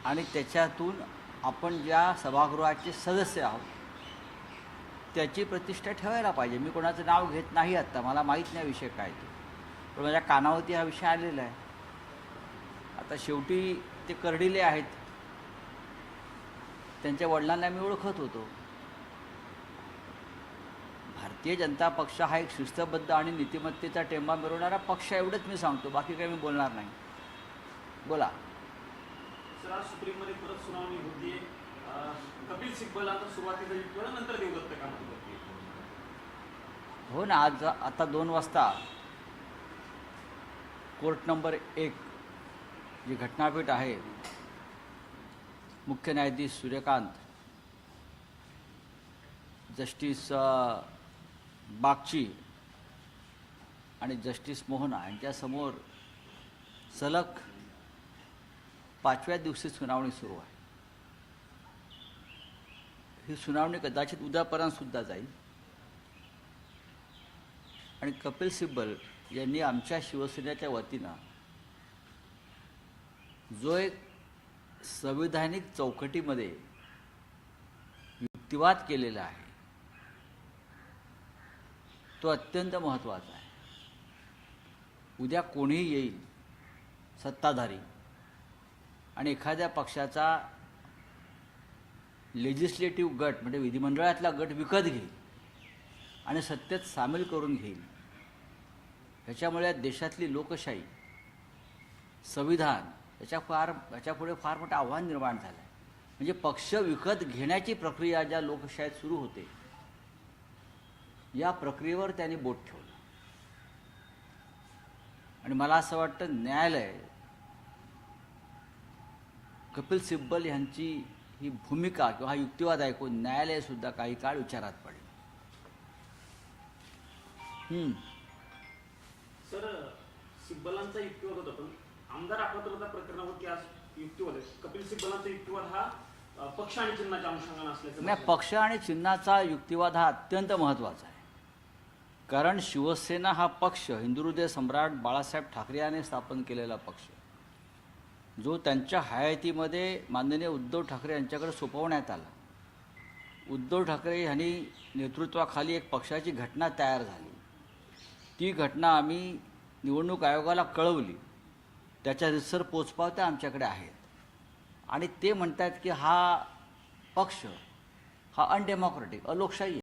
आणि त्याच्यातून आपण ज्या सभागृहाचे सदस्य आहोत त्याची प्रतिष्ठा ठेवायला पाहिजे. मी कोणाचं नाव घेत नाही आत्ता, मला माहीत नाही विषय काय तो, पण माझ्या कानावरती हा विषय आलेला आहे. आता शेवटी ते कर्डिले आहेत, त्यांच्या वडिलांना मी ओळखत होतो. भारतीय जनता पक्ष हा एक शिस्तबद्ध आणि नीतिमत्तेचा टेंबा मिरवणारा पक्ष, एवढंच मी सांगतो, बाकी काही मी बोलणार नाही. बोला. सर, आज सुप्रीममध्ये परत सुनावणी होती. कपिल सिब्बल आता सुरुवातीला युक्तिवाद, नंतर देवदत्त काम करते. हो ना, आज आता 2 वाजता कोर्ट नंबर 1 जी घटनापीठ आहे, मुख्य न्यायाधीश सूर्यकांत, जस्टिस बागची आणि जस्टिस मोहना यांच्यासमोर सलग 5व्या दिवशी सुनावणी सुरू आहे. ही सुनावणी कदाचित उद्यापर्यंतसुद्धा जाईल. आणि कपिल सिब्बल यांनी आमच्या शिवसेनेच्या वतीनं जो एक संविधानिक चौकटीमध्ये युक्तिवाद केलेला आहे तो अत्यंत महत्त्वाचा आहे. उद्या कोणीही येईल सत्ताधारी आणि एखाद्या पक्षाचा लेजिस्लेटिव्ह गट म्हणजे विधिमंडळातला गट विकत घेईल आणि सत्तेत सामील करून घेईल. ह्याच्यामुळे देशातली लोकशाही, संविधान याच्यापुढे फार मोठं आव्हान निर्माण झालं आहे. म्हणजे पक्ष विकत घेण्याची प्रक्रिया ज्या लोकशाहीत सुरू होते, या प्रक्रियेवर त्यांनी बोट ठेवलं. आणि मला असं वाटतं न्यायालय कपिल सिब्बल यांची ही भूमिका किंवा हा युक्तिवाद ऐकून न्यायालयसुद्धा काही काळ विचारात पडेल. सर, सिब्बलांचा युक्तिवाद होता, पण आमदार अपात्रता प्रकरणावरती आज युक्तिवाद आहे. कपिल सिब्बलांचा युक्तिवाद हा पक्ष आणि चिन्हाच्या अनुषंगाने असल्याचं नाही, पक्ष आणि चिन्हाचा युक्तिवाद हा अत्यंत महत्त्वाचा आहे. कारण शिवसेना हा पक्ष हिंदुहृदय सम्राट बाळासाहेब ठाकरे यांनी स्थापन केलेला पक्ष, जो त्यांच्या हयातीमध्ये माननीय उद्धव ठाकरे यांच्याकडे सोपवण्यात आला. उद्धव ठाकरे यांनी नेतृत्वाखाली एक पक्षाची घटना तयार झाली. ती घटना आम्ही निवडणूक आयोगाला कळवली. त्याच्या रितसर पोचपावत्या आमच्याकडे आहेत. आणि ते म्हणतात की हा पक्ष हा अनडेमोक्रॅटिक, अलोकशाही आहे.